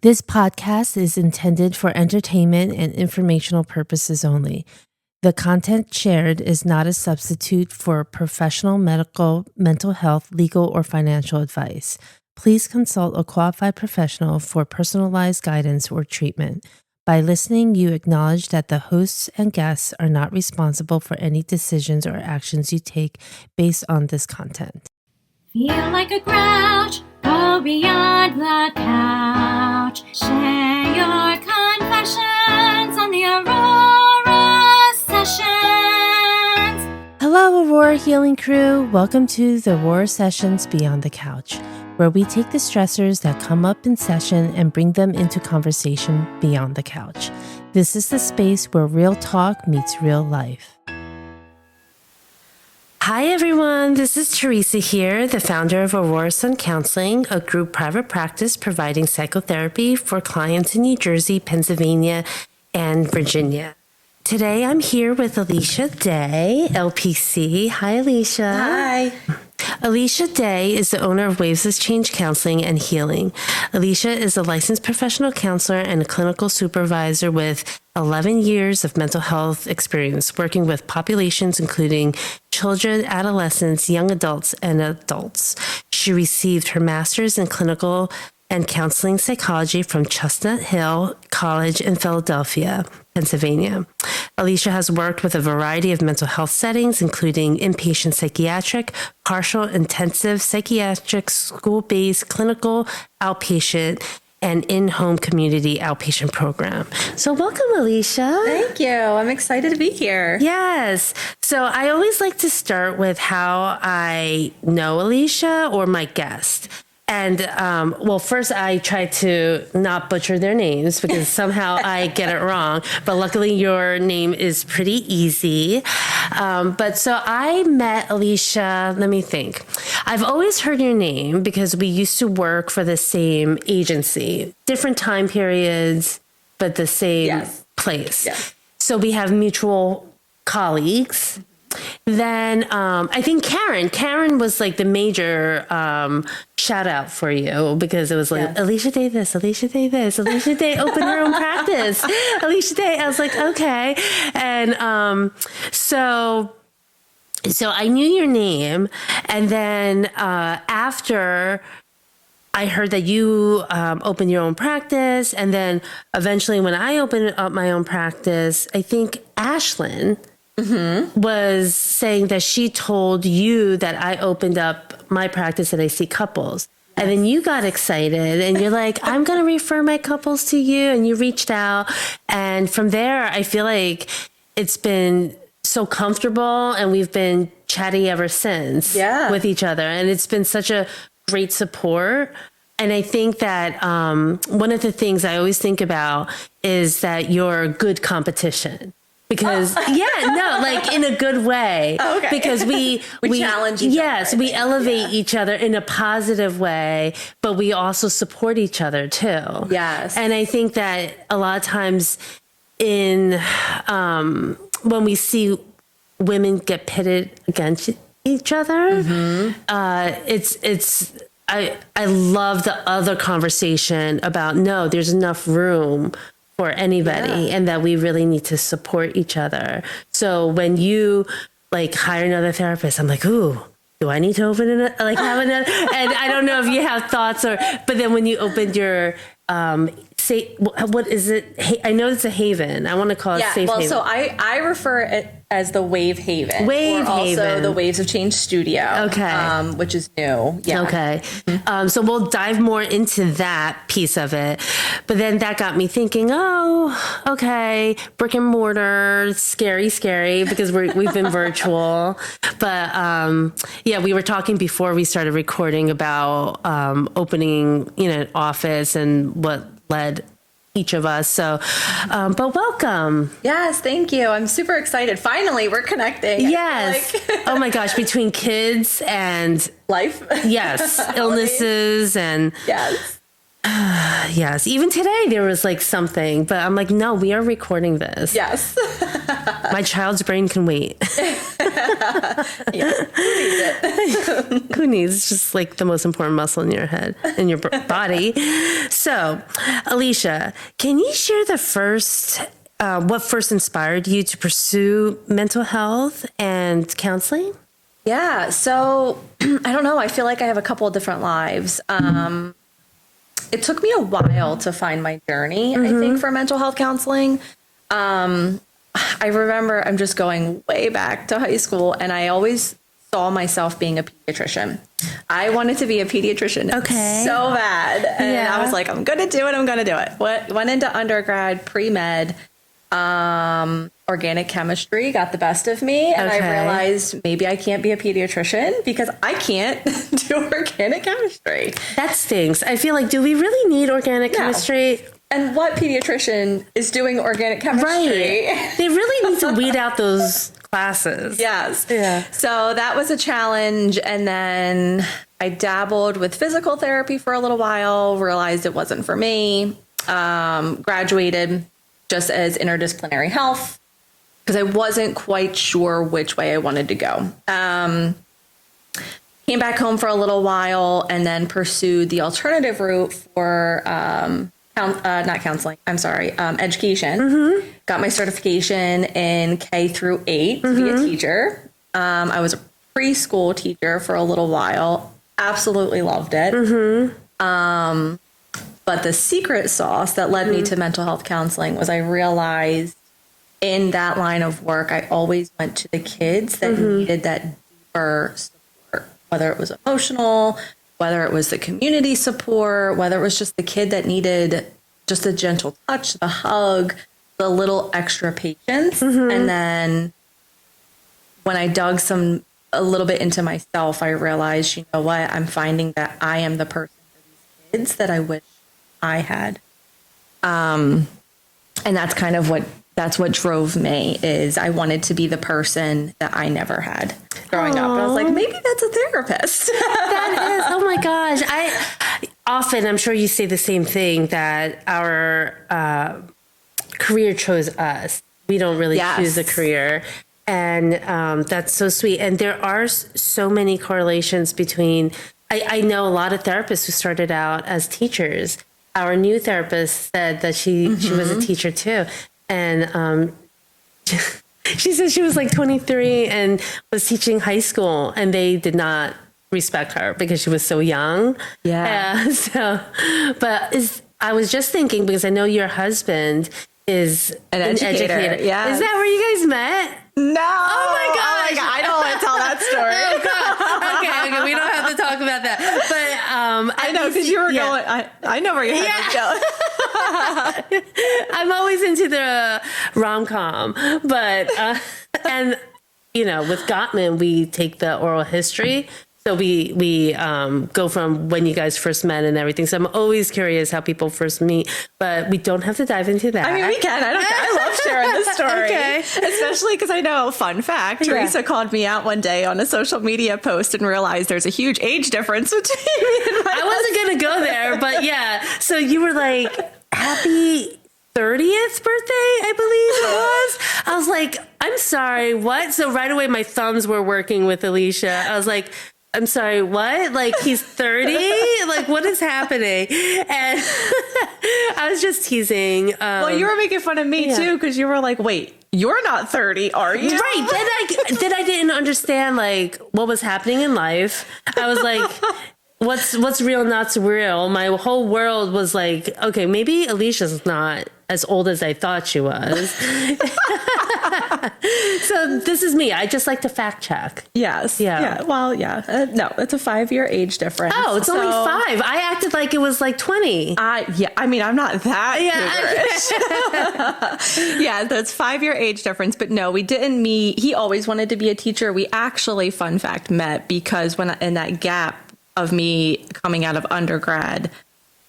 This podcast is intended for entertainment and informational purposes only. The content shared is not a substitute for professional medical, mental health, legal, or financial advice. Please consult a qualified professional for personalized guidance or treatment. By listening, you acknowledge that the hosts and guests are not responsible for any decisions or actions you take based on this content. Feel like a grouch, go beyond the couch. Share your confessions on the Aurora Sessions. Hello, Aurora Healing Crew. Welcome to the Aurora Sessions Beyond the Couch, where we take the stressors that come up in session and bring them into conversation beyond the couch. This is the space where real talk meets real life. Hi, everyone. This is Teresa here, the founder of Aurora Sun Counseling, a group private practice providing psychotherapy for clients in New Jersey, Pennsylvania, and Virginia. Today, I'm here with Alicia Day, LPC. Hi, Alicia. Hi. Alicia Day is the owner of Waves Change Counseling and Healing. Alicia is a licensed professional counselor and a clinical supervisor with 11 years of mental health experience, working with populations including children, adolescents, young adults, and adults. She received her master's in clinical and counseling psychology from Chestnut Hill College in Philadelphia, Pennsylvania. Alicia has worked with a variety of mental health settings, including inpatient psychiatric, partial intensive psychiatric, school-based, clinical, outpatient, and in-home community outpatient program. So welcome, Alicia. Thank you. I'm excited to be here. Yes. So I always like to start with how I know Alicia or my guest. And, well, first I try to not butcher their names because somehow I get it wrong. But luckily your name is pretty easy. But so I met Alicia, let me think. I've always heard your name because we used to work for the same agency, different time periods, but the same place. Yes. So we have mutual colleagues. Then I think Karen was like the major shout out for you because it was like Alicia Day this, Alicia Day this, Alicia Day open her own practice, Alicia Day. I was like, okay. And so I knew your name. And then after I heard that you opened your own practice. And then eventually when I opened up my own practice, I think Ashlyn was saying that she told you that I opened up my practice and I see couples. Yes. And then you got excited and you're like, I'm going to refer my couples to you. And you reached out. And from there, I feel like it's been so comfortable and we've been chatty ever since with each other. And it's been such a great support. And I think that one of the things I always think about is that you're good competition. Because, like in a good way. Oh, okay. Because we challenge each other. Yes, we elevate each other in a positive way, but we also support each other too. Yes. And I think that a lot of times when we see women get pitted against each other, I love the other conversation about, no, there's enough room for anybody and that we really need to support each other. So when you like hire another therapist, I'm like, ooh, do I need to open it? Like have another? And I don't know if you have thoughts but then when you opened your, what is it? I know it's a haven. I want to call it Safe Haven. So I refer it as the Wave Haven. Also the Waves of Change Studio. Okay. Which is new. Yeah. Okay. So we'll dive more into that piece of it. But then that got me thinking, oh, okay, brick and mortar, scary, because we've been virtual. But we were talking before we started recording about opening, an office and what led each of us. So, but welcome. Yes, thank you. I'm super excited. Finally, we're connecting. Yes. Oh my gosh, between kids and life. Yes. Illnesses and Yes. Even today there was like something, but I'm like, no, we are recording this. Yes. My child's brain can wait. Yeah. Who needs it? Who needs? It's just like the most important muscle in your head, in your body. So, Alicia, can you share what first inspired you to pursue mental health and counseling? Yeah. So I don't know. I feel like I have a couple of different lives. It took me a while to find my journey, I think, for mental health counseling. I remember I'm just going way back to high school, and I always saw myself being a pediatrician. I wanted to be a pediatrician so bad. And I was like, I'm going to do it. I'm going to do it. Went into undergrad, pre-med, organic chemistry got the best of me. And I realized maybe I can't be a pediatrician because I can't do organic chemistry. That stinks. I feel like, do we really need organic chemistry? And what pediatrician is doing organic chemistry? Right. They really need to weed out those classes. Yes. Yeah. So that was a challenge. And then I dabbled with physical therapy for a little while, realized it wasn't for me, graduated just as interdisciplinary health because I wasn't quite sure which way I wanted to go. Came back home for a little while and then pursued the alternative route for not counseling, education. Got my certification in K through 8 to be a teacher. I was a preschool teacher for a little while. Absolutely loved it. But the secret sauce that led me to mental health counseling was I realized in that line of work, I always went to the kids that needed that deeper support, whether it was emotional, whether it was the community support, whether it was just the kid that needed just a gentle touch, the hug, the little extra patience. And then when I dug a little bit into myself, I realized, you know what, I'm finding that I am the person for these kids that I wish I had. And that's kind of what drove me is I wanted to be the person that I never had growing up. And I was like, maybe that's a therapist. That is, oh my gosh. I'm sure you say the same thing that our career chose us. We don't really choose a career. And that's so sweet. And there are so many correlations between, I know a lot of therapists who started out as teachers. Our new therapist said that she was a teacher too. And she said she was like 23 and was teaching high school and they did not respect her because she was so young. Yeah. I was just thinking, because I know your husband is an educator. Yeah. Is that where you guys met? No. Oh my gosh. I don't want to tell that story. Oh God. Okay. We don't have to talk about that. But I know because you were going. I know where your head was going. I'm always into the rom-com, but and with Gottman we take the oral history. So we go from when you guys first met and everything. So I'm always curious how people first meet, but we don't have to dive into that. I mean, we can. I don't care. I love sharing this story. Okay. Especially because I know, fun fact, Teresa called me out one day on a social media post and realized there's a huge age difference between me and my husband. I wasn't going to go there, but yeah. So you were like, happy 30th birthday, I believe it was. I was like, I'm sorry, what? So right away my thumbs were working with Alicia. I was like, I'm sorry, what? Like, he's 30? Like, what is happening? And I was just teasing. Well, you were making fun of me, too, because you were like, wait, you're not 30, are you? Right. Then I didn't understand, like, what was happening in life. I was like, what's real, not real? My whole world was like, okay, maybe Alicia's not as old as I thought she was. So this is me. I just like to fact check. Yes. Yeah. Well, yeah. No, it's a 5-year age difference. Oh, it's only 5. I acted like it was like 20. Yeah. I mean, I'm not that cougarish. Yeah, that's 5-year age difference. But no, we didn't meet. He always wanted to be a teacher. We actually, fun fact, met because when in that gap of me coming out of undergrad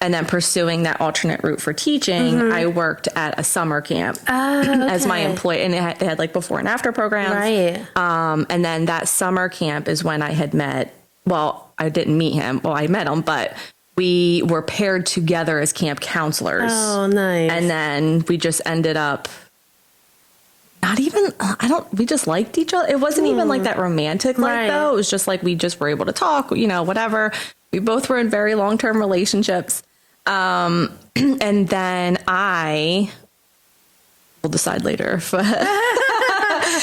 and then pursuing that alternate route for teaching, I worked at a summer camp as my employee. And they had like before and after programs. Right. And then that summer camp is when I had met, well, I didn't meet him. Well, I met him, but we were paired together as camp counselors. Oh, nice. And then we just ended up we just liked each other. It wasn't even like that romantic though. It was just like we just were able to talk, whatever. We both were in very long-term relationships. And then we'll decide later.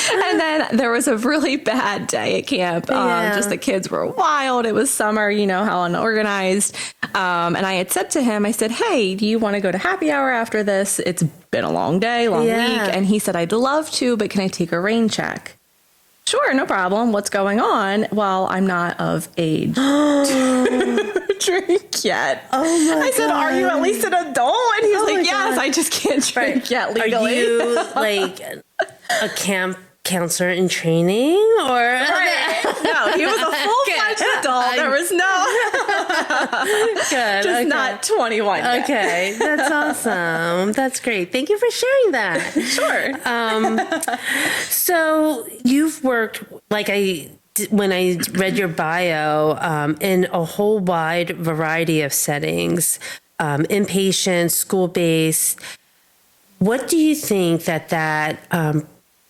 And then there was a really bad day at camp. Just the kids were wild. It was summer, how unorganized. And I had said to him, I said, hey, do you want to go to happy hour after this? It's been a long day, long week. And he said, I'd love to, but can I take a rain check? Sure, no problem. What's going on? Well, I'm not of age to drink yet. Oh my I said, God. Are you at least an adult? And he's like, yes, God. I just can't drink yet legally. Are you like a camp counselor in training or? Right. No, he was a full-fledged adult. There was just not 21 yet. Okay, that's awesome. That's great. Thank you for sharing that. Sure. So you've worked, when I read your bio, in a whole wide variety of settings, inpatient, school-based. What do you think that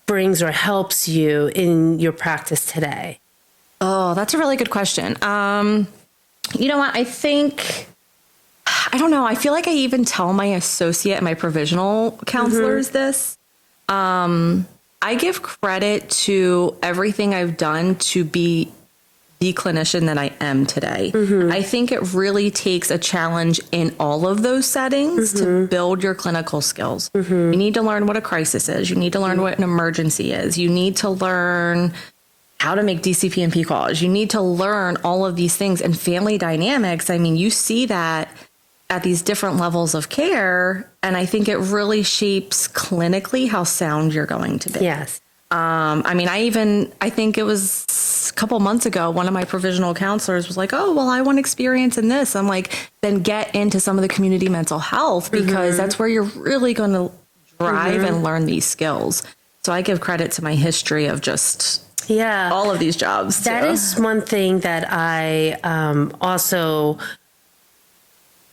brings or helps you in your practice today? Oh, that's a really good question. You know what? I don't know. I feel like I even tell my associate and my provisional counselors this. I give credit to everything I've done to be the clinician that I am today. I think it really takes a challenge in all of those settings to build your clinical skills. You need to learn what a crisis is. You need to learn what an emergency is. You need to learn how to make DCP&P calls. You need to learn all of these things and family dynamics. I mean, you see that at these different levels of care. And I think it really shapes clinically how sound you're going to be. Yes. I think it was a couple months ago, one of my provisional counselors was like, oh, well, I want experience in this. I'm like, then get into some of the community mental health because that's where you're really going to drive and learn these skills. So I give credit to my history of just all of these jobs. That is one thing that I also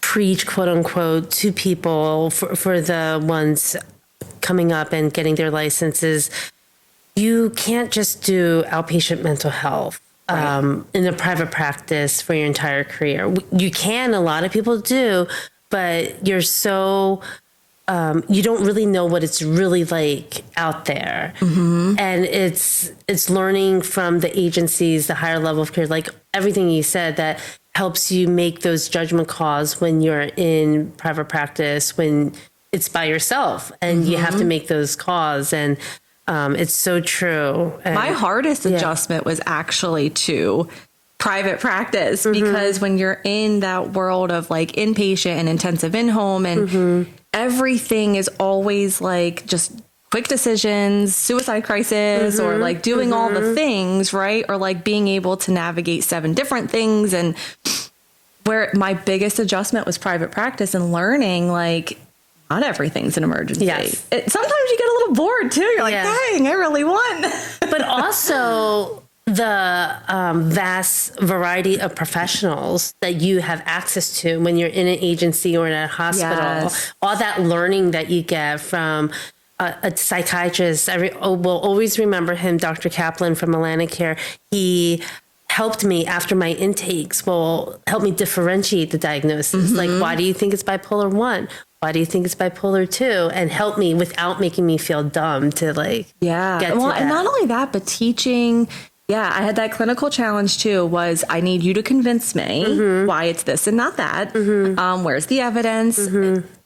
preach, quote unquote, to people for the ones coming up and getting their licenses. You can't just do outpatient mental health in a private practice for your entire career. You can, a lot of people do, but you're so, you don't really know what it's really like out there. And it's learning from the agencies, the higher level of care, like everything you said that helps you make those judgment calls when you're in private practice, when it's by yourself and you have to make those calls. And it's so true. And my hardest adjustment was actually to private practice because when you're in that world of like inpatient and intensive in-home and everything is always like just quick decisions, suicide crisis, or like doing all the things, right? Or like being able to navigate 7 different things. And where my biggest adjustment was private practice and learning like, not everything's an emergency. Yes. Sometimes you get a little bored too. You're like, dang, I really won. But also the vast variety of professionals that you have access to when you're in an agency or in a hospital, all that learning that you get from a psychiatrist. We'll always remember him, Dr. Kaplan from Atlantic Care. He helped me after my intakes, help me differentiate the diagnosis. Like, why do you think it's bipolar 1? Why do you think it's bipolar 2? And help me without making me feel dumb to get to that. And not only that, but teaching. Yeah, I had that clinical challenge too, was I need you to convince me why it's this and not that. Where's the evidence?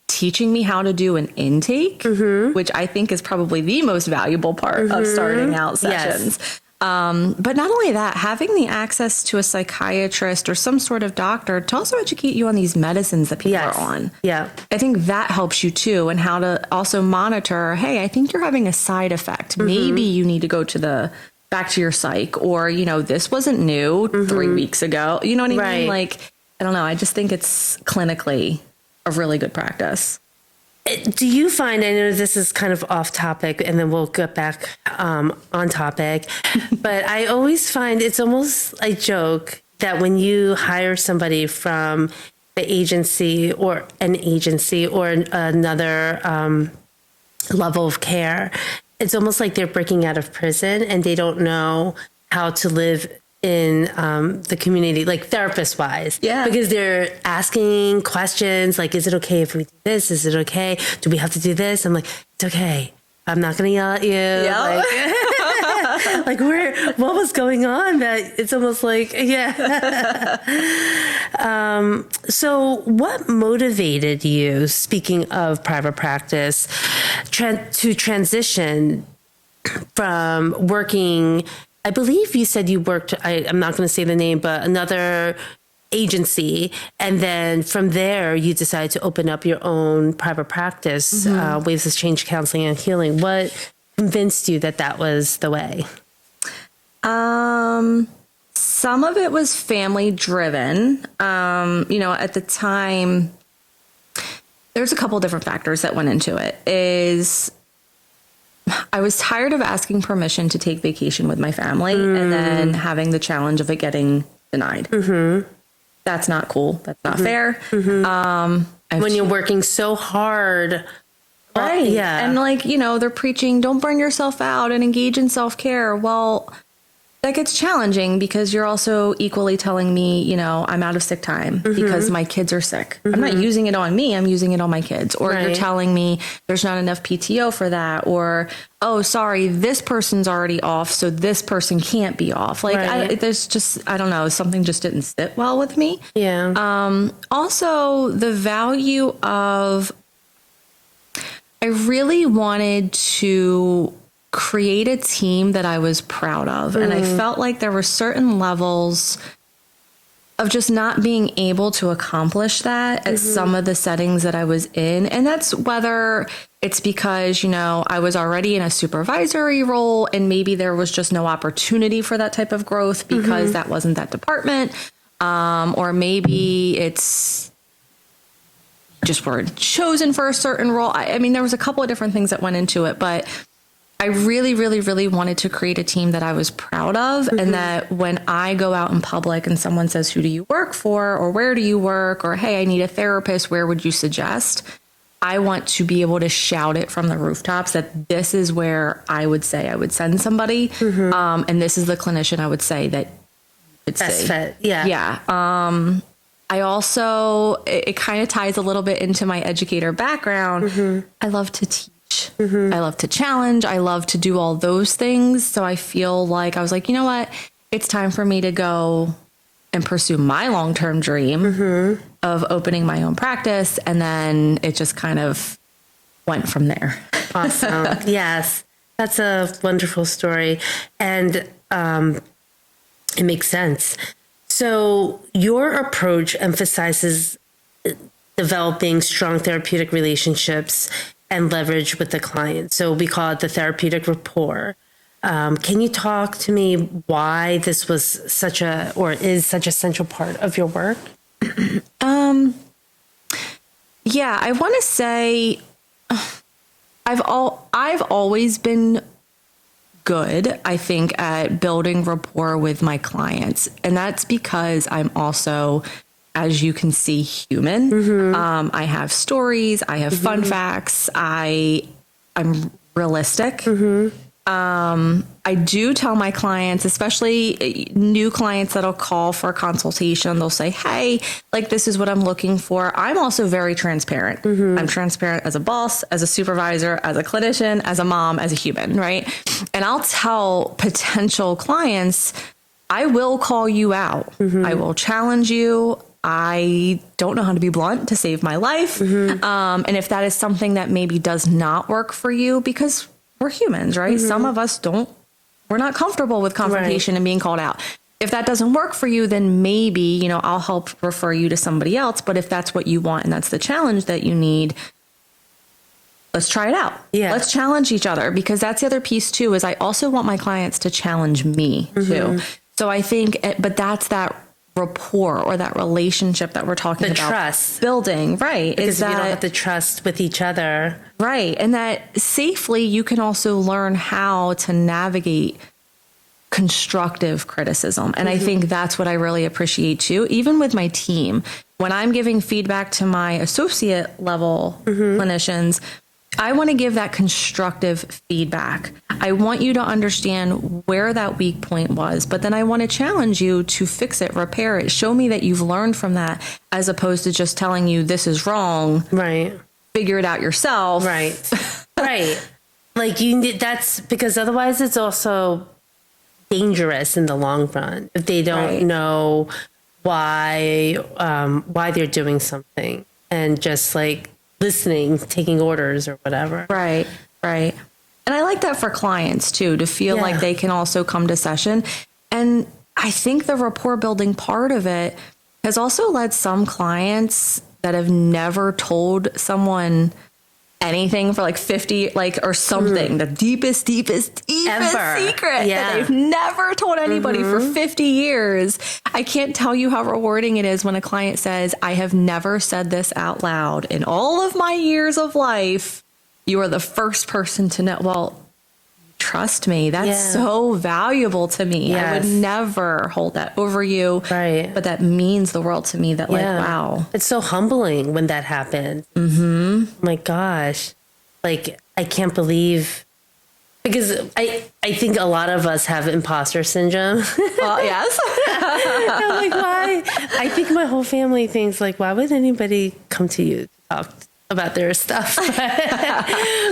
Teaching me how to do an intake, which I think is probably the most valuable part of starting out sessions. But not only that, having the access to a psychiatrist or some sort of doctor to also educate you on these medicines that people are on. Yeah. I think that helps you too, and how to also monitor, hey, I think you're having a side effect. Maybe you need to go to back to your psych, or, this wasn't new 3 weeks ago. You know what I mean? Like, I don't know. I just think it's clinically a really good practice. Do you find, I know this is kind of off topic and then we'll get back on topic, but I always find it's almost a joke that when you hire somebody from the agency or another level of care, it's almost like they're breaking out of prison and they don't know how to live in the community, like therapist wise. Yeah. Because they're asking questions like, is it okay if we do this? Is it okay? Do we have to do this? I'm like, it's okay. I'm not going to yell at you. Yep. Like what was going on? That it's almost like, yeah. So what motivated you, speaking of private practice, to transition from working, I believe you said you worked, I'm not going to say the name, but another agency. And then from there, you decided to open up your own private practice, Waves of Change Counseling and Healing. What convinced you that that was the way? Some of it was family driven. At the time, there's a couple different factors that went into it. I was tired of asking permission to take vacation with my family and then having the challenge of it getting denied. That's not cool. That's not fair. When you're working so hard. Right. Yeah. And they're preaching, don't burn yourself out and engage in self-care. Well, that gets challenging because you're also equally telling me, I'm out of sick time because my kids are sick. I'm not using it on me. I'm using it on my kids. Or you're telling me there's not enough PTO for that. Or, oh, sorry, this person's already off, so this person can't be off. I don't know, something just didn't sit well with me. Yeah. Also, the value of, I really wanted to create a team that I was proud of. And I felt like there were certain levels of just not being able to accomplish that at some of the settings that I was in. And that's whether it's because, I was already in a supervisory role and maybe there was just no opportunity for that type of growth because that wasn't that department. Or maybe it's just were chosen for a certain role. I mean, there was a couple of different things that went into it, but I really, really, really wanted to create a team that I was proud of and that when I go out in public and someone says, who do you work for? Or where do you work? Or, hey, I need a therapist. Where would you suggest? I want to be able to shout it from the rooftops that this is where I would say I would send somebody. And this is the clinician I would say that it's Best fit. Yeah. Yeah. I also, it kind of ties a little bit into my educator background. I love to teach. I love to challenge. I love to do all those things. So I feel like I was like, you know what? It's time for me to go and pursue my long-term dream of opening my own practice. And then it just kind of went from there. Awesome. Yes. That's a wonderful story. And it makes sense. So your approach emphasizes developing strong therapeutic relationships and leverage with the client. So we call it the therapeutic rapport. Can you talk to me why this was is such a central part of your work? Yeah, I want to say I've always been good, I think, at building rapport with my clients. And that's because I'm also, as you can see, human. I have stories. I have fun facts. I'm realistic. I do tell my clients, especially new clients that'll call for a consultation, they'll say, hey, like, this is what I'm looking for. I'm also very transparent. I'm transparent as a boss, as a supervisor, as a clinician, as a mom, as a human, right? And I'll tell potential clients, I will call you out. I will challenge you. I don't know how to be blunt to save my life. And if that is something that maybe does not work for you, because we're humans, right? Some of us we're not comfortable with confrontation and being called out. If that doesn't work for you, then maybe, I'll help refer you to somebody else. But if that's what you want and that's the challenge that you need, let's try it out. Yeah. Let's challenge each other, because that's the other piece too, is I also want my clients to challenge me too. So I think, but that's that rapport or that relationship that we're talking about. Trust. Building, right. Because if you don't have the trust with each other. Right. And that safely you can also learn how to navigate constructive criticism. And I think that's what I really appreciate too, even with my team. When I'm giving feedback to my associate level clinicians, I want to give that constructive feedback. I want you to understand where that weak point was, but then I want to challenge you to fix it, repair it, show me that you've learned from that, as opposed to just telling you this is wrong. Right. Figure it out yourself. Right. Right. Like you need, that's because otherwise it's also dangerous in the long run if they don't know why they're doing something and just like listening, taking orders or whatever. Right. Right. And I like that for clients too, to feel like they can also come to session. And I think the rapport building part of it has also led some clients that have never told someone anything for like 50, like, or something, the deepest ever secret that they've never told anybody for 50 years. I can't tell you how rewarding it is when a client says, I have never said this out loud in all of my years of life. You are the first person to know. Well, trust me, that's so valuable to me. I would never hold that over you. Right. But that means the world to me that like, wow. It's so humbling when that happens. Oh my gosh. Like, I can't believe, because I think a lot of us have imposter syndrome. Well, yes. I'm like, why? I think my whole family thinks like, why would anybody come to you to talk about their stuff?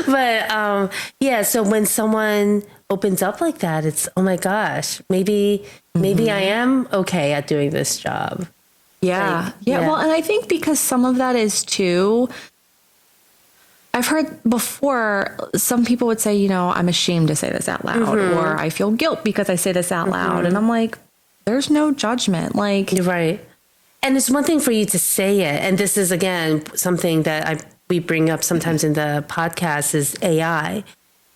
But so when someone opens up like that, it's, oh my gosh, maybe I am okay at doing this job. Yeah. Well, and I think because some of that is too, I've heard before some people would say, you know, I'm ashamed to say this out loud, or I feel guilt because I say this out loud. And I'm like, there's no judgment. Like, you're right. And it's one thing for you to say it. And this is, again, something that we bring up sometimes in the podcast is AI.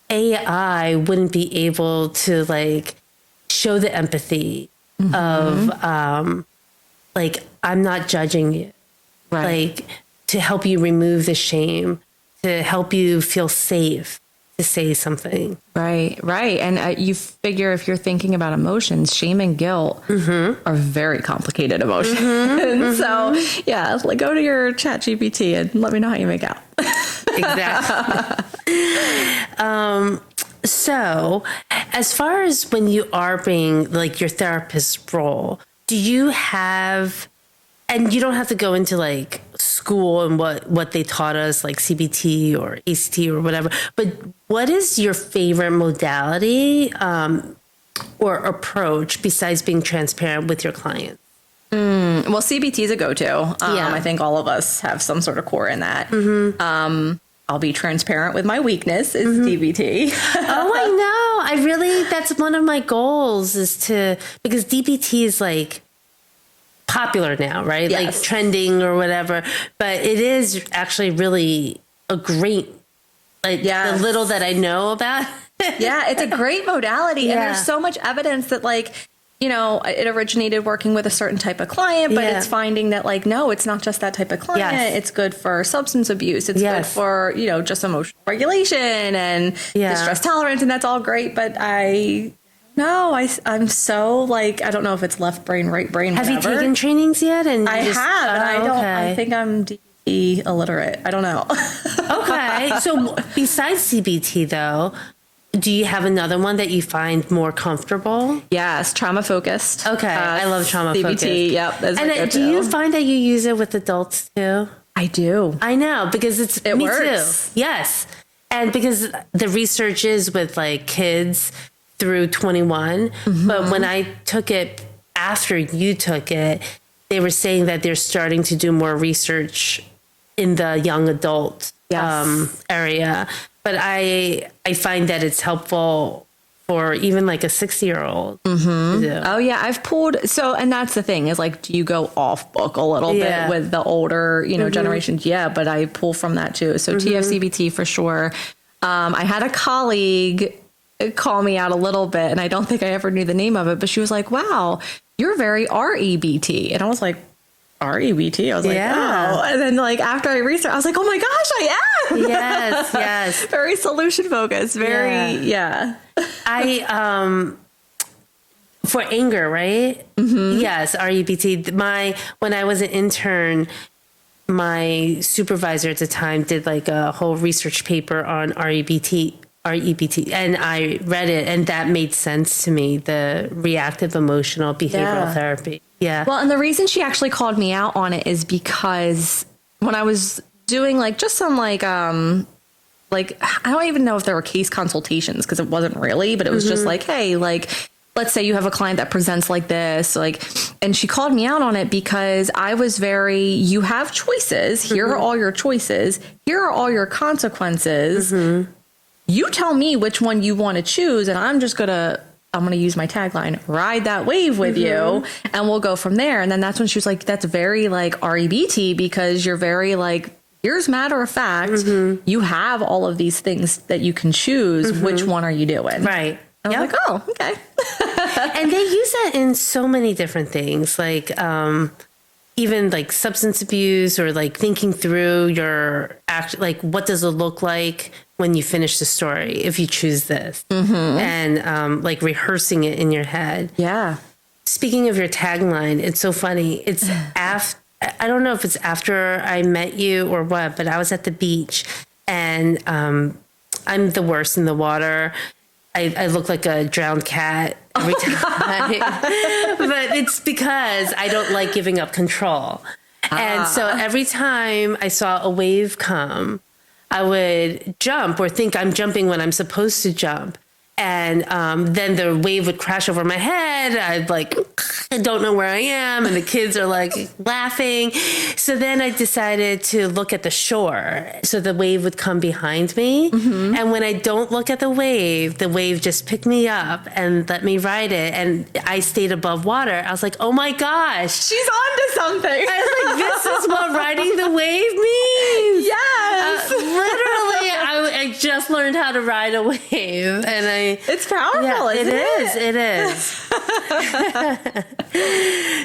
AI wouldn't be able to like show the empathy of like, I'm not judging you. Right. Like, to help you remove the shame, to help you feel safe to say something. Right. And you figure if you're thinking about emotions, shame and guilt are very complicated emotions. So like go to your chat GPT and let me know how you make out. Exactly. So as far as when you are being like your therapist role, do you have, and you don't have to go into like school and what they taught us, like CBT or ACT or whatever, but what is your favorite modality or approach besides being transparent with your clients? Well, CBT is a go-to. I think all of us have some sort of core in that. I'll be transparent with my weakness is DBT. Oh, I know. That's one of my goals because DBT is like popular now, right? Yes. Like trending or whatever, but it is actually really a great, like the little that I know about. It's a great modality. And there's so much evidence that like, you know, it originated working with a certain type of client, but it's finding that like, no, it's not just that type of client. It's good for substance abuse. It's good for, you know, just emotional regulation and distress tolerance. And that's all great. But I'm so like, I don't know if it's left brain, right brain. Have you taken trainings yet? And I have. And I think I'm DBT illiterate. I don't know. Okay. So besides CBT though, do you have another one that you find more comfortable? Yes, trauma focused. Okay, I love trauma focused. CBT, yep. And do you find that you use it with adults too? I do. I know, because it me works. Too. Yes, and because the research is with like kids through 21, but when I took it after you took it, they were saying that they're starting to do more research in the young adult area. But I find that it's helpful for even like a 60-year-old. Oh yeah, I've pulled. So, and that's the thing is like, do you go off book a little bit with the older, you know, generations? Yeah, but I pull from that too. So TFCBT for sure. I had a colleague call me out a little bit, and I don't think I ever knew the name of it, but she was like, "Wow, you're very REBT," and I was like, REBT. I was like, oh. And then like after I researched, I was like, oh my gosh, I am. Yes. Very solution focused. Very, For anger, right? Yes, REBT. When I was an intern, my supervisor at the time did like a whole research paper on REBT, and I read it, and that made sense to me. The reactive emotional behavioral therapy. Yeah. Well, and the reason she actually called me out on it is because when I was doing like just some like I don't even know if there were case consultations, because it wasn't really, but it was just like, hey, like, let's say you have a client that presents like this, like, and she called me out on it because I was you have choices. Here are all your choices. Here are all your consequences. You tell me which one you want to choose, and I'm going to use my tagline, ride that wave with you, and we'll go from there. And then that's when she was like, that's very like REBT, because you're very like, here's matter of fact, you have all of these things that you can choose. Which one are you doing? Right. And I was like, oh, okay. And they use that in so many different things, like even like substance abuse, or like thinking through your act, like what does it look like when you finish the story if you choose this, and like rehearsing it in your head. Yeah. Speaking of your tagline, it's so funny. It's I don't know if it's after I met you or what, but I was at the beach, and I'm the worst in the water. I look like a drowned cat every time. But it's because I don't like giving up control. And so every time I saw a wave come, I would jump or think I'm jumping when I'm supposed to jump. And then the wave would crash over my head. I'd like, I don't know where I am. And the kids are like laughing. So then I decided to look at the shore. So the wave would come behind me. And when I don't look at the wave just picked me up and let me ride it. And I stayed above water. I was like, oh my gosh. She's onto something. I was like, this is what riding the wave means. Yes. Literally, I just learned how to ride a wave. And it's powerful, isn't it? It is.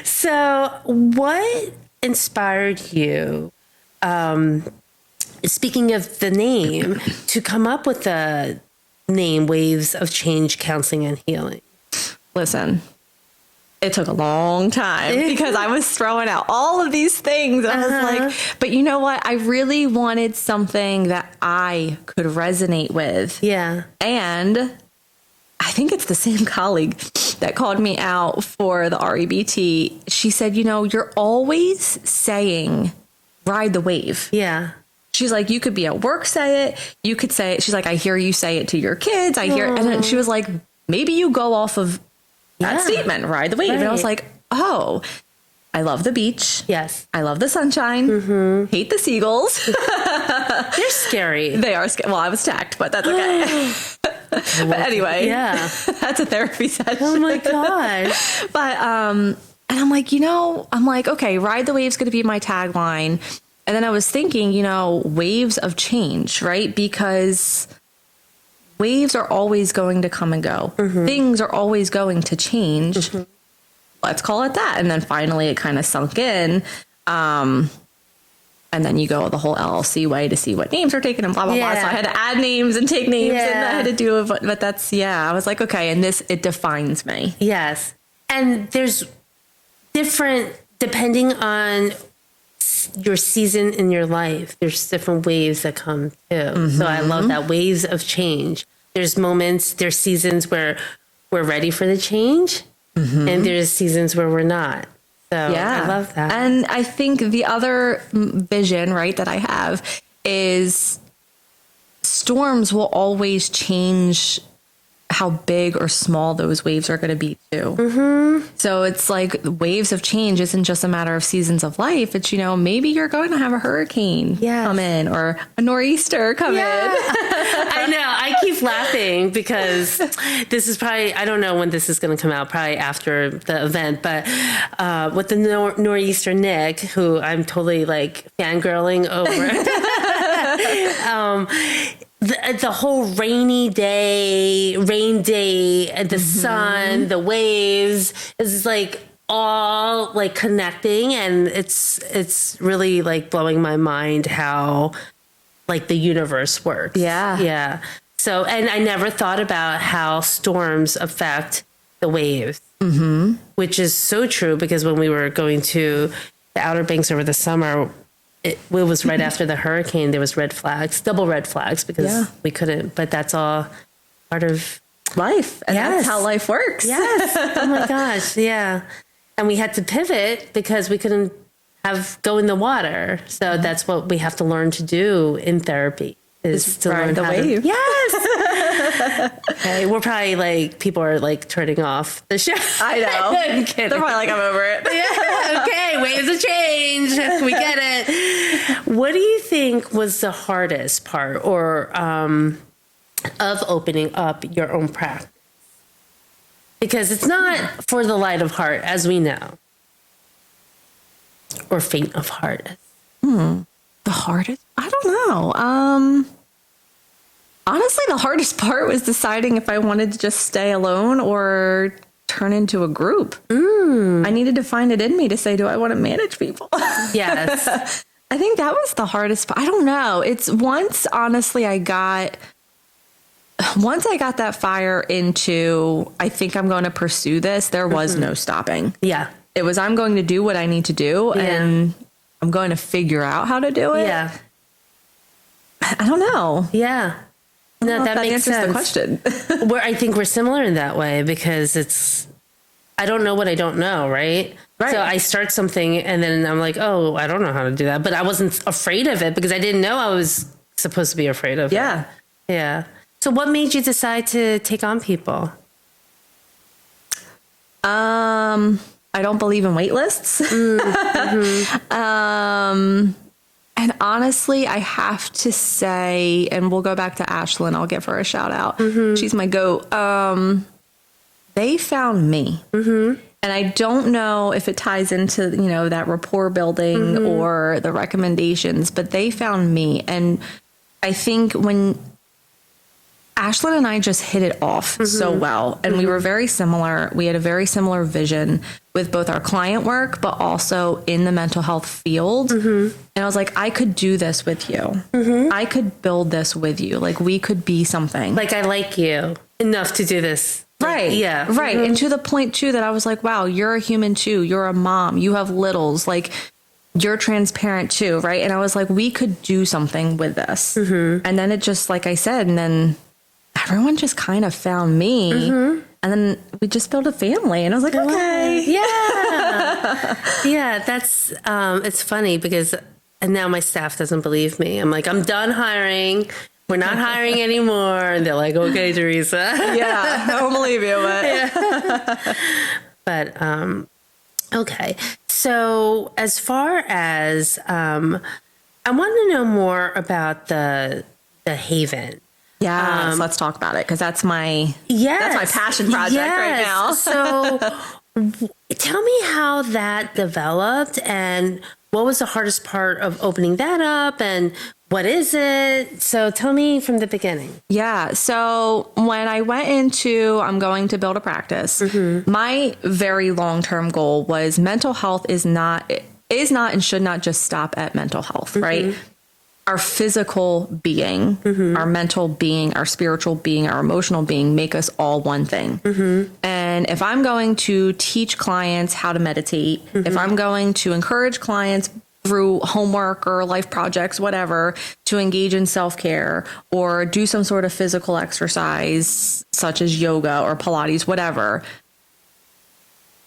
So what inspired you, speaking of the name, to come up with the name Waves of Change Counseling and Healing? Listen, it took a long time because I was throwing out all of these things. I was like, but you know what? I really wanted something that I could resonate with. Yeah. And I think it's the same colleague that called me out for the REBT. She said, you know, you're always saying, ride the wave. Yeah. She's like, you could be at work, say it. You could say it. She's like, I hear you say it to your kids. I hear. And then she was like, maybe you go off of that statement, ride the wave. Right. And I was like, oh, I love the beach. Yes. I love the sunshine. Hate the seagulls. They're scary. They are scary. Well, I was attacked, but that's okay. But anyway, that's a therapy session. Oh my gosh. But, and I'm like, okay, ride the wave's going to be my tagline. And then I was thinking, waves of change, right? Because waves are always going to come and go. Things are always going to change. Let's call it that. And then finally it kind of sunk in. And then you go the whole LLC way to see what names are taken and blah, blah, blah. So I had to add names and take names and I had to do it. But that's, I was like, okay. And it defines me. Yes. And there's different, depending on your season in your life, there's different waves that come too. So I love that, waves of change. There's moments, there's seasons where we're ready for the change and there's seasons where we're not. So I love that. And I think the other vision, right, that I have is storms will always change how big or small those waves are going to be too. So it's like waves of change isn't just a matter of seasons of life. It's, maybe you're going to have a hurricane come in or a nor'easter come in. I know. I keep laughing because this is probably, I don't know when this is going to come out, probably after the event, but with the nor'easter Nick, who I'm totally like fangirling over. The whole rain day, the sun, the waves is like all like connecting, and it's really like blowing my mind how like the universe works. Yeah. So, and I never thought about how storms affect the waves. which is so true because when we were going to the Outer Banks over the summer, it was right after the hurricane. There was red flags, double red flags because we couldn't, but that's all part of life. And that's how life works. Yes. Oh my gosh. Yeah. And we had to pivot because we couldn't go in the water. So that's what we have to learn to do in therapy is to learn the how wave. Yes. Okay. We're probably like, people are like turning off the show. I know. I'm kidding. They're probably like, I'm over it. Yeah. Okay. Waves of change. We get it. What do you think was the hardest part or, of opening up your own practice? Because it's not for the light of heart, as we know, or faint of heart. The hardest? I don't know. Honestly, the hardest part was deciding if I wanted to just stay alone or turn into a group. I needed to find it in me to say, do I want to manage people? Yes. I think that was the hardest part. I don't know. It's honestly, once I got that fire into, I think I'm going to pursue this, there was no stopping. Yeah. It was, I'm going to do what I need to do and I'm going to figure out how to do it. Yeah. I don't know. Yeah. No, that makes sense. The question. I think we're similar in that way because I don't know what I don't know, right? Right. So I start something and then I'm like, oh, I don't know how to do that. But I wasn't afraid of it because I didn't know I was supposed to be afraid of it. Yeah. So what made you decide to take on people? I don't believe in wait lists. And honestly, I have to say, and we'll go back to Ashlyn, I'll give her a shout out. She's my goat. They found me. And I don't know if it ties into, that rapport building or the recommendations, but they found me. And I think when Ashlyn and I just hit it off so well. And we were very similar. We had a very similar vision with both our client work, but also in the mental health field. And I was like, I could do this with you. I could build this with you. Like we could be something. Like I like you enough to do this. Right. Yeah. Right. And to the point too, that I was like, wow, you're a human too. You're a mom. You have littles. Like you're transparent too. Right. And I was like, we could do something with this. And then it just, like I said, and then everyone just kind of found me and then we just built a family and I was like, okay. Yeah. That's, it's funny because and now my staff doesn't believe me. I'm like, I'm done hiring. We're not hiring anymore. And they're like, okay, Teresa. I don't believe you, but, okay. So as far as, I want to know more about the Haven. Yeah, let's talk about it because that's my passion project right now. So tell me how that developed and what was the hardest part of opening that up and what is it? So tell me from the beginning. Yeah. So when I went into, I'm going to build a practice, my very long-term goal was mental health is not and should not just stop at mental health, right? Our physical being, our mental being, our spiritual being, our emotional being make us all one thing. And if I'm going to teach clients how to meditate, if I'm going to encourage clients through homework or life projects, whatever, to engage in self-care or do some sort of physical exercise such as yoga or Pilates, whatever,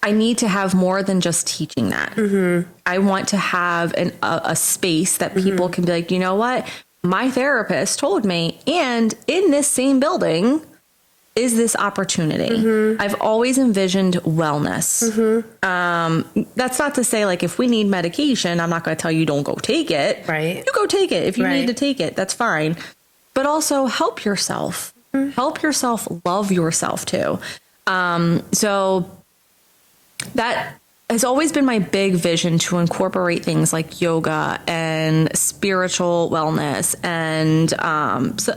I need to have more than just teaching that. I want to have a space that people can be like, you know what? My therapist told me, and in this same building is this opportunity. I've always envisioned wellness. That's not to say like if we need medication, I'm not going to tell you don't go take it. Right. You go take it. If you need to take it, that's fine. But also help yourself. Help yourself love yourself too. So that has always been my big vision, to incorporate things like yoga and spiritual wellness and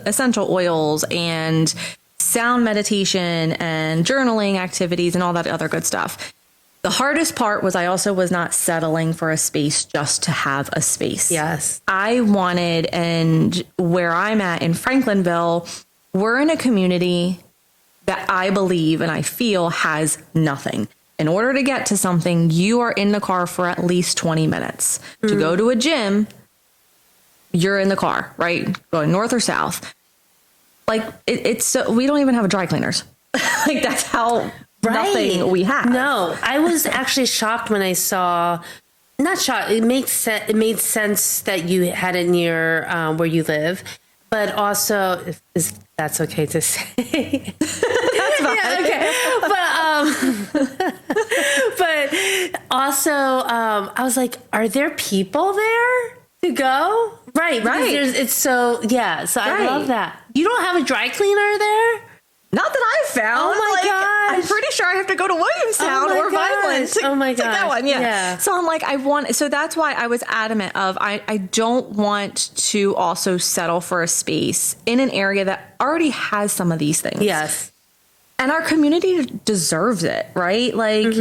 essential oils and sound meditation and journaling activities and all that other good stuff. The hardest part was I also was not settling for a space just to have a space. Yes. I wanted, and where I'm at in Franklinville, we're in a community that I believe and I feel has nothing. In order to get to something, you are in the car for at least 20 minutes. To go to a gym, you're in the car, right? Going north or south. Like it's so, we don't even have a dry cleaners. Like that's how nothing we have. No, I was actually shocked when I saw, not shocked. It made sense that you had it near where you live, but also if that's okay to say. That's fine. Yeah, okay. But also, I was like, are there people there to go? Right. It's so, yeah. So I love that. You don't have a dry cleaner there? Not that I've found. Oh my gosh. I'm pretty sure I have to go to Williamstown or Vineland to get that one. Yeah. So I'm like, so that's why I was adamant of, I don't want to also settle for a space in an area that already has some of these things. Yes. And our community deserves it, right? Like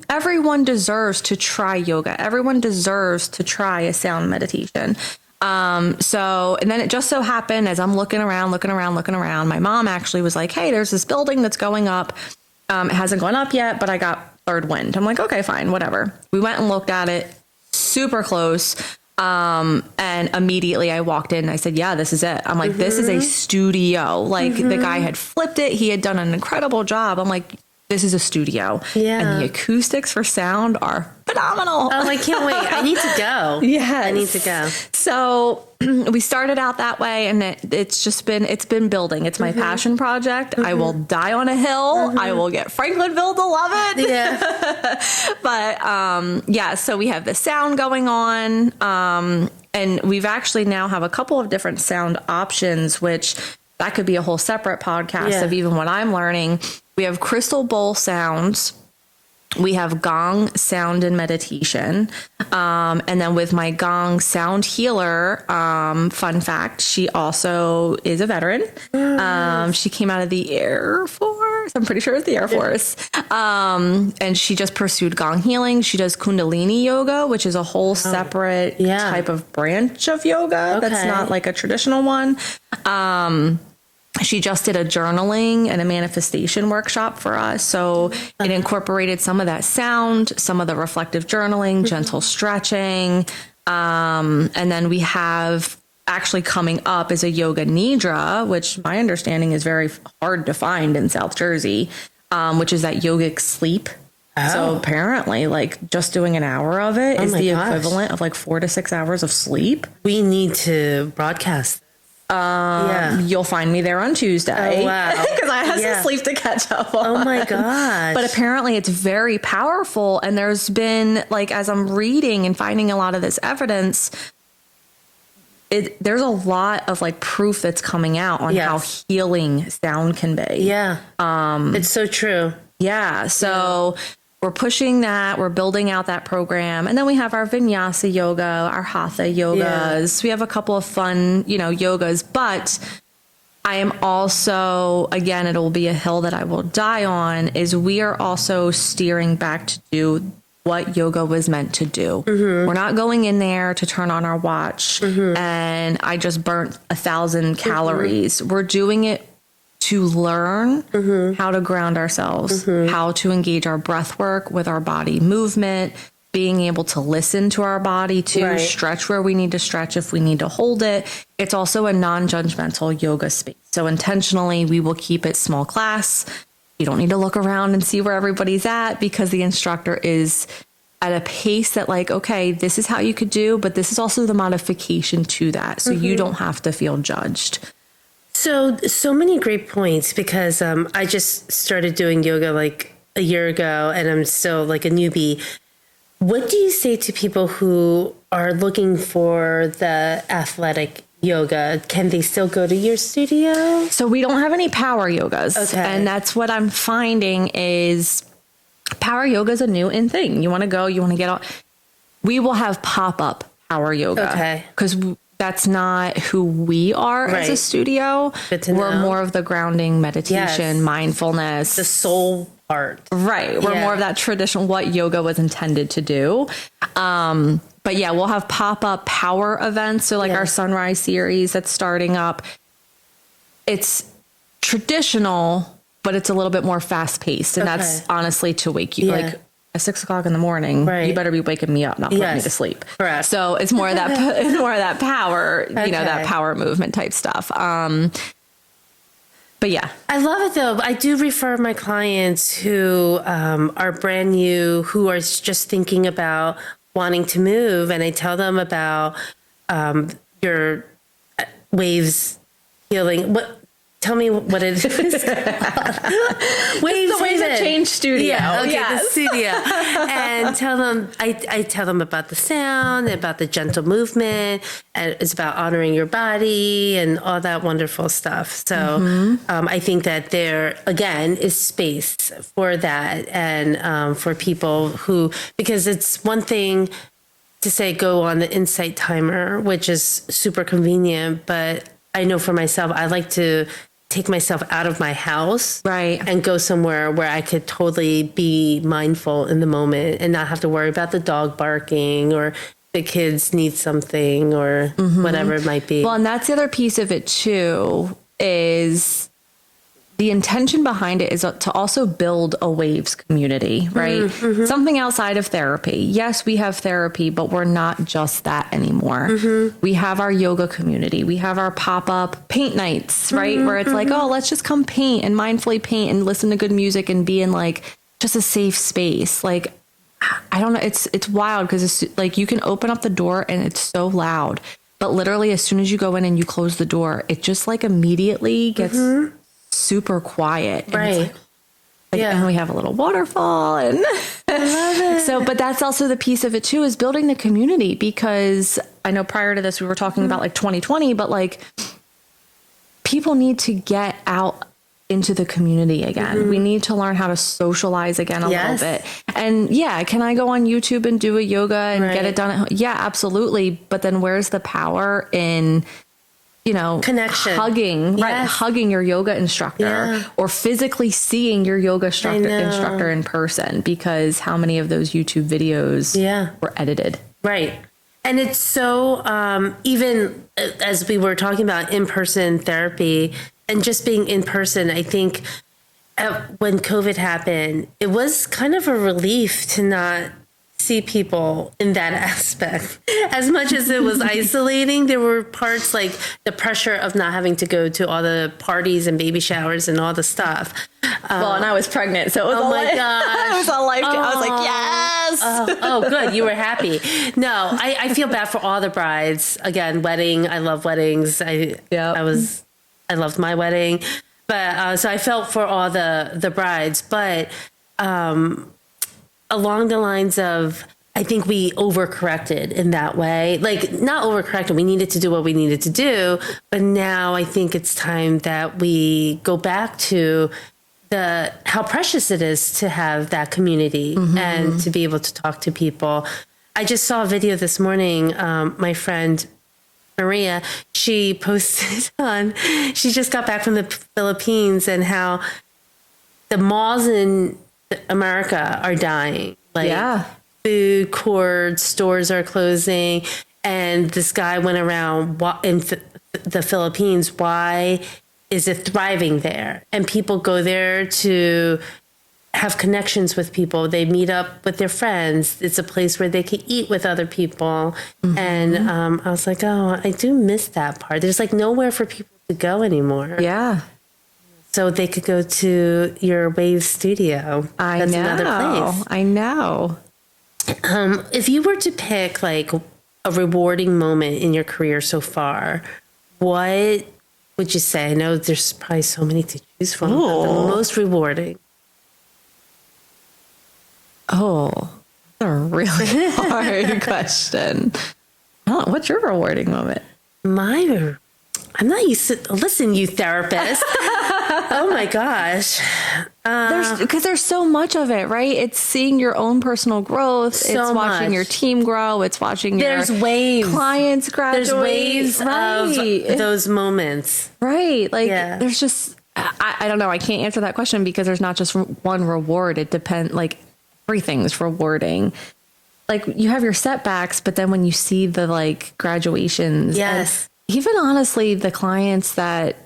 everyone deserves to try yoga. Everyone deserves to try a sound meditation. And then it just so happened as I'm looking around, my mom actually was like, hey, there's this building that's going up. It hasn't gone up yet, but I got third wind. I'm like, okay, fine, whatever. We went and looked at it, super close. And immediately I walked in and I said, yeah, this is it. I'm like, this is a studio. Like the guy had flipped it. He had done an incredible job. I'm like, this is a studio. Yeah. And the acoustics for sound are phenomenal. Oh, I can't wait. I need to go. Yes. I need to go. So we started out that way and it's been building. It's my passion project. I will die on a hill. I will get Franklinville to love it. Yeah. But, so we have the sound going on. And we've actually now have a couple of different sound options, which that could be a whole separate podcast of even what I'm learning. We have crystal bowl sounds. We have gong sound and meditation. And then with my gong sound healer, fun fact, she also is a veteran. She came out of the Air Force. I'm pretty sure it's the Air Force. And she just pursued gong healing. She does Kundalini yoga, which is a whole separate type of branch of yoga. Okay. That's not like a traditional one. She just did a journaling and a manifestation workshop for us. So it incorporated some of that sound, some of the reflective journaling, gentle stretching. And then we have actually coming up is a yoga nidra, which my understanding is very hard to find in South Jersey, which is that yogic sleep. Oh. So apparently like just doing an hour of it is the equivalent of like 4 to 6 hours of sleep. We need to broadcast. You'll find me there on Tuesday. Oh, wow. Because I have some sleep to catch up on. Oh my gosh. But apparently it's very powerful. And there's been, like, as I'm reading and finding a lot of this evidence, there's a lot of like proof that's coming out on how healing sound can be. Yeah. It's so true. Yeah. So we're pushing that. We're building out that program. And then we have our vinyasa yoga, our hatha yogas. Yeah. We have a couple of fun, yogas. But I am also, again, it'll be a hill that I will die on, is we are also steering back to do what yoga was meant to do. Mm-hmm. We're not going in there to turn on our watch and I just burnt 1,000 calories. We're doing it to learn how to ground ourselves, how to engage our breath work with our body movement, being able to listen to our body to stretch where we need to stretch if we need to hold it. It's also a non-judgmental yoga space. So intentionally, we will keep it small class. You don't need to look around and see where everybody's at because the instructor is at a pace that like, okay, this is how you could do, but this is also the modification to that. So you don't have to feel judged. So many great points because I just started doing yoga like a year ago and I'm still like a newbie. What do you say to people who are looking for the athletic yoga? Can they still go to your studio? So we don't have any power yogas. Okay. And that's what I'm finding is power yoga is a new in thing. You want to go, you want to get on. We will have pop-up power yoga. Okay. Because that's not who we are as a studio. We're more of the grounding, meditation, mindfulness. The soul part. Right. We're more of that traditional, what yoga was intended to do. But yeah, we'll have pop-up power events. So like our Sunrise series that's starting up. It's traditional, but it's a little bit more fast paced. And that's honestly to wake you like at 6 o'clock in the morning, you better be waking me up, not putting me to sleep. Correct. So it's more of that, it's more of that power, you know, that power movement type stuff. But yeah, I love it though. I do refer my clients who are brand new, who are just thinking about wanting to move. And I tell them about your waves healing. Tell me what it is. Waves the Waves That Change studio. Yeah, okay, the studio. And tell them, I tell them about the sound, about the gentle movement, and it's about honoring your body and all that wonderful stuff. So I think that there, again, is space for that and for people who, because it's one thing to say go on the Insight timer, which is super convenient, but I know for myself, I like to take myself out of my house and go somewhere where I could totally be mindful in the moment and not have to worry about the dog barking or the kids need something or whatever it might be. Well, and that's the other piece of it too, is the intention behind it is to also build a waves community, right? Something outside of therapy. Yes, we have therapy, but we're not just that anymore. We have our yoga community. We have our pop-up paint nights, right? Where it's like, oh, let's just come paint and mindfully paint and listen to good music and be in like just a safe space. Like, I don't know. It's wild because it's like you can open up the door and it's so loud, but literally as soon as you go in and you close the door, it just like immediately gets super quiet. And and we have a little waterfall and I love it. So, but that's also the piece of it too, is building the community, because I know prior to this, we were talking about like 2020, but like people need to get out into the community again. We need to learn how to socialize again a little bit. And can I go on YouTube and do a yoga and get it done at home? Yeah, absolutely. But then where's the power in, you know, connection, hugging your yoga instructor or physically seeing your yoga instructor in person, because how many of those YouTube videos were edited? Right. And it's so, even as we were talking about in-person therapy and just being in person, I think when COVID happened, it was kind of a relief to not see people in that aspect. As much as it was isolating, there were parts like the pressure of not having to go to all the parties and baby showers and all the stuff. Well, and I was pregnant, so it was oh my gosh. It was all life. I was like, yes. Oh, good. You were happy. No, I feel bad for all the brides. Again, wedding. I love weddings. I loved my wedding, but so I felt for all the brides, but along the lines of, I think we overcorrected in that way. Like, not overcorrected. We needed to do what we needed to do. But now I think it's time that we go back to how precious it is to have that community and to be able to talk to people. I just saw a video this morning. My friend Maria, she posted she just got back from the Philippines and how the malls in America are dying. Like food courts, stores are closing. And this guy went around in the Philippines. Why is it thriving there? And people go there to have connections with people. They meet up with their friends. It's a place where they can eat with other people. And I was like, oh, I do miss that part. There's like nowhere for people to go anymore. Yeah. So they could go to your Wave studio. That's another place. I know. If you were to pick like a rewarding moment in your career so far, what would you say? I know there's probably so many to choose from. But the most rewarding. Oh, that's a really hard question. What's your rewarding moment? I'm not used to, listen, you therapist. Oh my gosh. Because there's so much of it, right? It's seeing your own personal growth. It's watching your team grow. It's watching your clients graduate. There's waves of those moments. Right. Like there's just, I don't know. I can't answer that question because there's not just one reward. It depends, like everything's rewarding. Like you have your setbacks, but then when you see the like graduations, even honestly, the clients that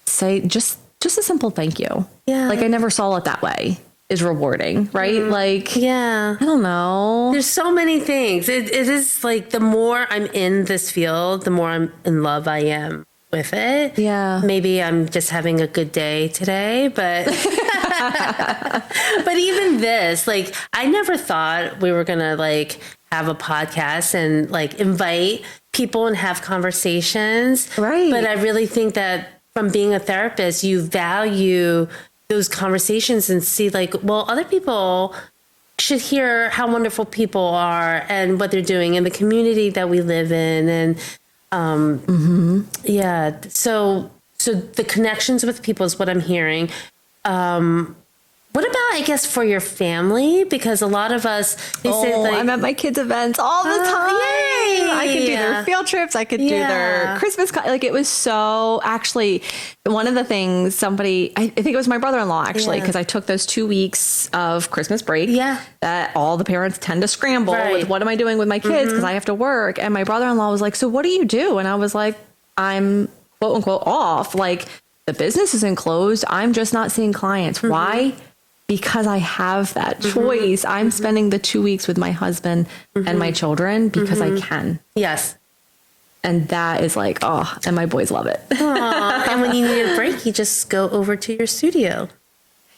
say just just a simple thank you. Yeah. Like I never saw it that way is rewarding, right? Like, yeah. I don't know. There's so many things. It is like the more I'm in this field, the more I'm in love I am with it. Yeah. Maybe I'm just having a good day today, but but even this, like I never thought we were gonna like have a podcast and like invite people and have conversations. Right. But I really think that from being a therapist, you value those conversations and see like, well, other people should hear how wonderful people are and what they're doing in the community that we live in. And yeah, so the connections with people is what I'm hearing. What about, I guess, for your family? Because a lot of us, they say like, I'm at my kids' events all the time. Yay! I could do their field trips. I could do their Christmas. Like it was so actually one of the things somebody, I think it was my brother-in-law actually, because I took those 2 weeks of Christmas break. Yeah. That all the parents tend to scramble with what am I doing with my kids because I have to work. And my brother-in-law was like, so what do you do? And I was like, I'm quote unquote off. Like the business isn't closed. I'm just not seeing clients. Why? Because I have that choice. I'm spending the 2 weeks with my husband and my children because I can. yes. And that is like, oh, and my boys love it. Aw, and when you need a break, you just go over to your studio.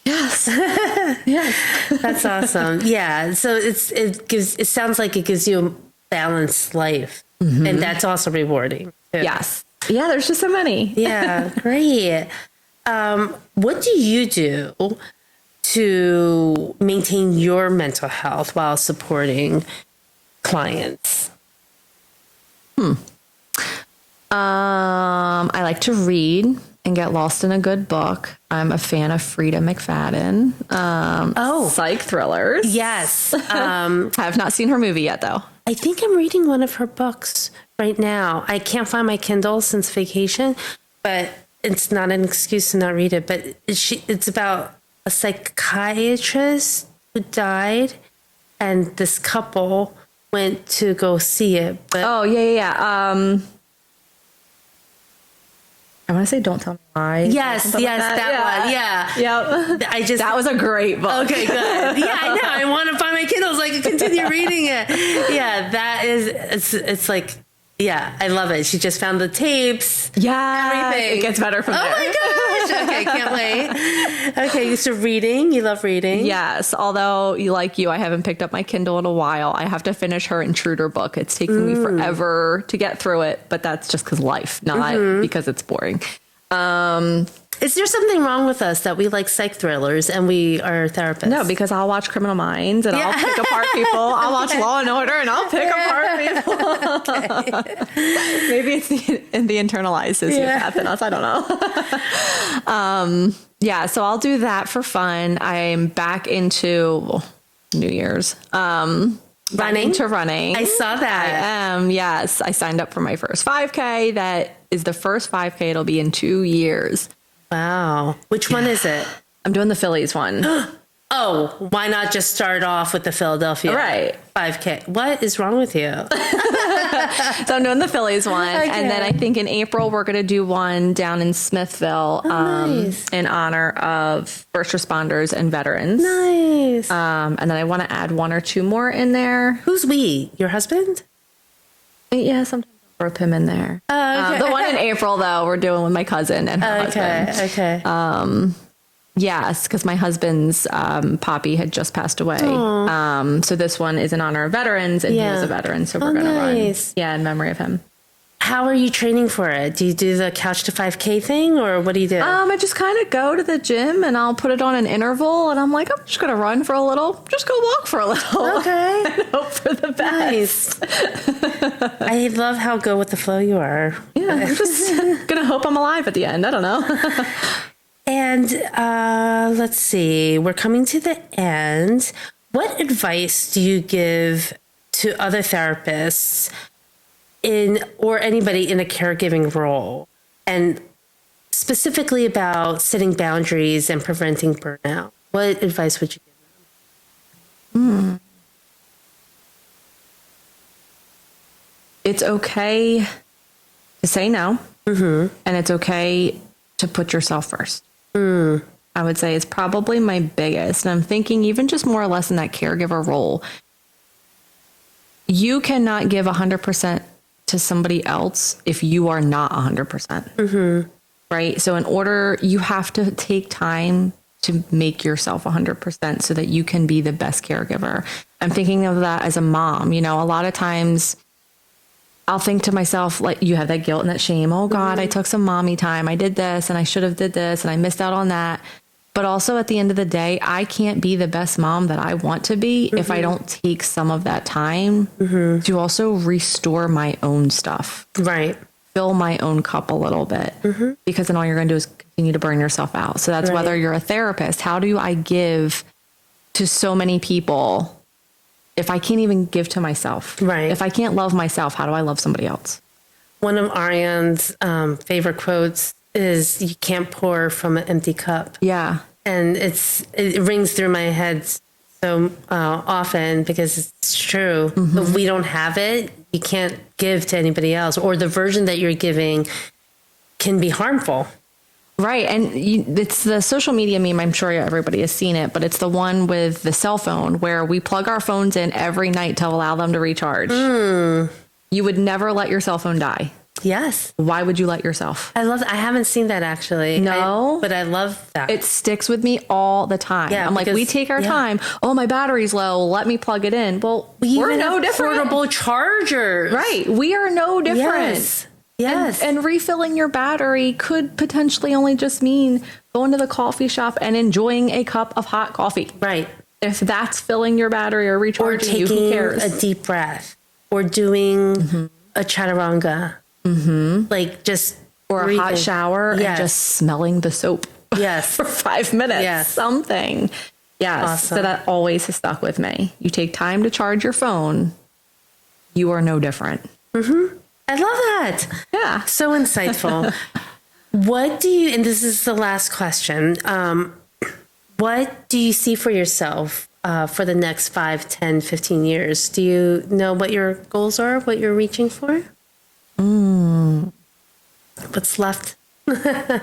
Yes. Yes. That's awesome. Yeah. So it sounds like it gives you a balanced life. And that's also rewarding too. Yes. Yeah, there's just so many. Yeah, great. What do you do to maintain your mental health while supporting clients? I like to read and get lost in a good book. I'm a fan of Frida McFadden. Psych thrillers. Yes. I have not seen her movie yet, though. I think I'm reading one of her books right now. I can't find my Kindle since vacation, but it's not an excuse to not read it. But it's about a psychiatrist who died, and this couple went to go see it. But I want to say Don't Tell Me Why. yes, Something like that one. Yeah. Yep. That was a great book. Okay, good. Yeah, I know. I want to find my Kindle so I can continue reading it. Yeah, that is, it's like, yeah, I love it. She just found the tapes. Yeah. Everything. It gets better from there. Oh my gosh. Okay, can't wait. Okay, so reading. You love reading. Yes. Although, I haven't picked up my Kindle in a while. I have to finish her Intruder book. It's taking me forever to get through it, but that's just because life, not because it's boring. Is there something wrong with us that we like psych thrillers and we are therapists? No, because I'll watch Criminal Minds and I'll pick apart people. I'll watch Law and Order and I'll pick apart people. Maybe it's the internalized sociopath in us. I don't know. So I'll do that for fun. I'm back into New Year's. Running. I saw that. I am. Yes. I signed up for my first 5K. That is the first 5K. It'll be in 2 years. Wow. Which one is it? I'm doing the Phillies one. Oh, why not just start off with the Philadelphia? Right. 5K. What is wrong with you? So I'm doing the Phillies one. Okay. And then I think in April, we're going to do one down in Smithville nice. in honor of first responders and veterans. Nice. And then I want to add 1 or 2 more in there. Who's we? Your husband? Yeah, sometimes I'll rope him in there. Okay. The one in April, though, we're doing with my cousin and her husband. Okay. Yes, because my husband's poppy had just passed away. So this one is in honor of veterans, and he was a veteran, so we're going to run. Yeah, in memory of him. How are you training for it? Do you do the couch to 5K thing, or what do you do? I just kind of go to the gym and I'll put it on an interval, and I'm like, I'm just going to run for a little, just go walk for a little. Okay. And hope for the best. Nice. I love how go with the flow you are. Yeah, I'm just going to hope I'm alive at the end. I don't know. And let's see, we're coming to the end. What advice do you give to other therapists or anybody in a caregiving role, and specifically about setting boundaries and preventing burnout? What advice would you give them? It's okay to say no, and it's okay to put yourself first. I would say is probably my biggest. And I'm thinking even just more or less in that caregiver role, you cannot give 100% to somebody else if you are not 100%. Right? So in order, you have to take time to make yourself 100% so that you can be the best caregiver. I'm thinking of that as a mom. You know, a lot of times I'll think to myself, like, you have that guilt and that shame. Oh God, I took some mommy time. I did this and I should have did this and I missed out on that. But also at the end of the day, I can't be the best mom that I want to be if I don't take some of that time to also restore my own stuff. Right. Fill my own cup a little bit, because then all you're going to do is continue to burn yourself out. So that's whether you're a therapist. How do I give to so many people if I can't even give to myself? Right. If I can't love myself, how do I love somebody else? One of Ariane's favorite quotes is, "You can't pour from an empty cup." Yeah. And it rings through my head so often because it's true. If we don't have it, you can't give to anybody else, or the version that you're giving can be harmful. Right. And it's the social media meme. I'm sure everybody has seen it, but it's the one with the cell phone where we plug our phones in every night to allow them to recharge. You would never let your cell phone die. Yes. Why would you let yourself? I haven't seen that actually. No. But I love that. It sticks with me all the time. Yeah, I'm like, we take our time. Oh, my battery's low. Let me plug it in. Well, we're no different. Portable chargers. Right. We are no different. Yes. Yes. And refilling your battery could potentially only just mean going to the coffee shop and enjoying a cup of hot coffee. Right. If that's filling your battery or recharging you, who cares? A deep breath, or doing a chaturanga. Like just or breathing. A hot shower and just smelling the soap. Yes. For 5 minutes. Yes. Something. Yes. Awesome. So that always has stuck with me. You take time to charge your phone. You are no different. I love that. Yeah. So insightful. What do you, and this is the last question, what do you see for yourself for the next 5, 10, 15 years? Do you know what your goals are, what you're reaching for? What's left? Oh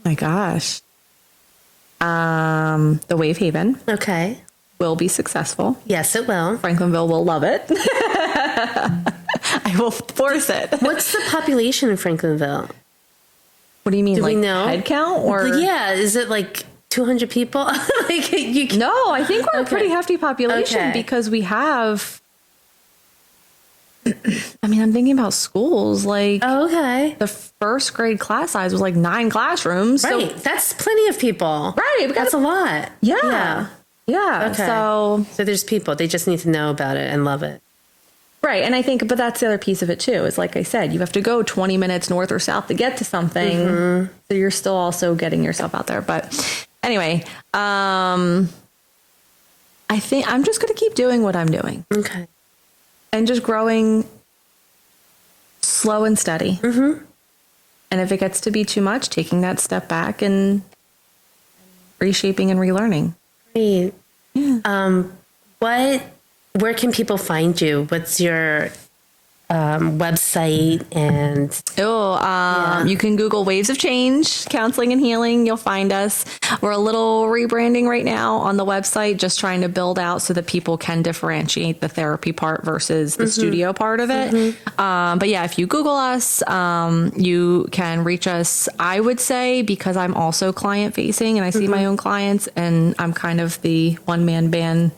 my gosh. The Wave Haven Okay. will be successful. Yes, it will. Franklinville will love it. I will force it. What's the population in Franklinville? What do you mean? Do like we know? Head count or? Yeah. Is it like 200 people? Like No, I think we're a pretty hefty population Okay. because we have, I mean, I'm thinking about schools. Like Oh, okay. the first grade class size was like 9 classrooms. Right. So, That's plenty of people. right. That's a lot. Yeah. Yeah. Okay. So there's people. They just need to know about it and love it. right. And I think, but that's the other piece of it too, is like I said, you have to go 20 minutes north or south to get to something. So you're still also getting yourself out there. But anyway, I think I'm just going to keep doing what I'm doing Okay. and just growing slow and steady. And if it gets to be too much, taking that step back and reshaping and relearning. Great. Where can people find you? What's your website? And You can Google Waves of Change, Counseling and Healing. You'll find us. We're a little rebranding right now on the website, just trying to build out so that people can differentiate the therapy part versus the studio part of it. But yeah, if you Google us, you can reach us, I would say, because I'm also client facing and I see my own clients and I'm kind of the one-man band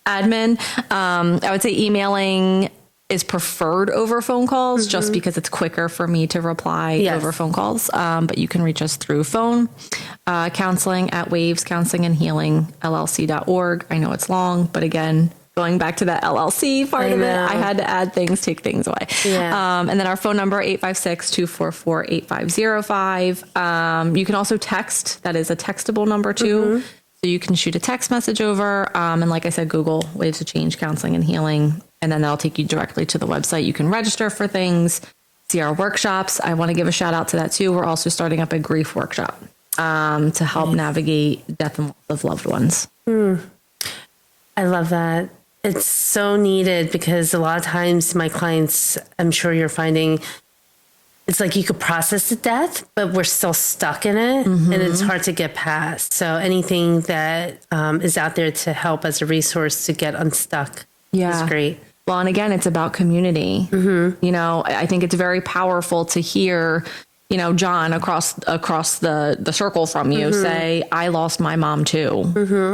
admin. I would say emailing is preferred over phone calls just because it's quicker for me to reply over phone calls. But you can reach us through phone, counseling at Waves Counseling and Healing LLC.org. I know it's long, but again, going back to that LLC part of it, I had to add things, take things away. Yeah. And then our phone number, 856-244-8505. You can also text. That is a textable number too. So you can shoot a text message over. And like I said, Google Waves of Change, Counseling and Healing. And then that'll take you directly to the website. You can register for things, see our workshops. I want to give a shout out to that too. We're also starting up a grief workshop to help navigate death and loss of loved ones. I love that. It's so needed because a lot of times my clients, I'm sure you're finding, it's like you could process the death, but we're still stuck in it and it's hard to get past. So anything that is out there to help as a resource to get unstuck is great. Well, and again, it's about community. You know, I think it's very powerful to hear, you know, John across the circle from you say, I lost my mom too.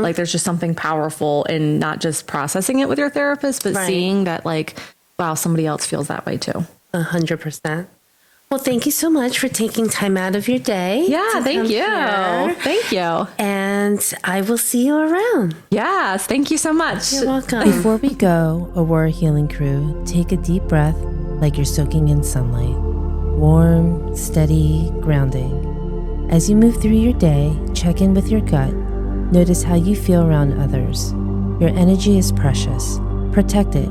Like there's just something powerful in not just processing it with your therapist, but seeing that like, wow, somebody else feels that way too. 100%. Well, thank you so much for taking time out of your day. Yeah, thank you. Here. Thank you. And I will see you around. Yes, thank you so much. You're welcome. Before we go, Aurora Healing Crew, take a deep breath like you're soaking in sunlight. Warm, steady, grounding. As you move through your day, check in with your gut. Notice how you feel around others. Your energy is precious. Protect it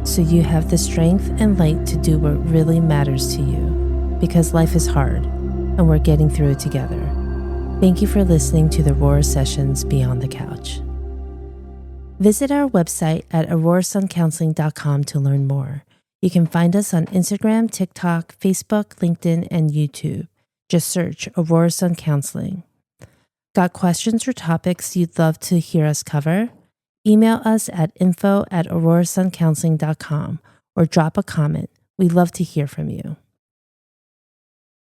so you have the strength and light to do what really matters to you. Because life is hard, and we're getting through it together. Thank you for listening to the Aurora Sessions Beyond the Couch. Visit our website at aurorasuncounseling.com to learn more. You can find us on Instagram, TikTok, Facebook, LinkedIn, and YouTube. Just search Aurora Sun Counseling. Got questions or topics you'd love to hear us cover? Email us at info@aurorasuncounseling.com or drop a comment. We'd love to hear from you.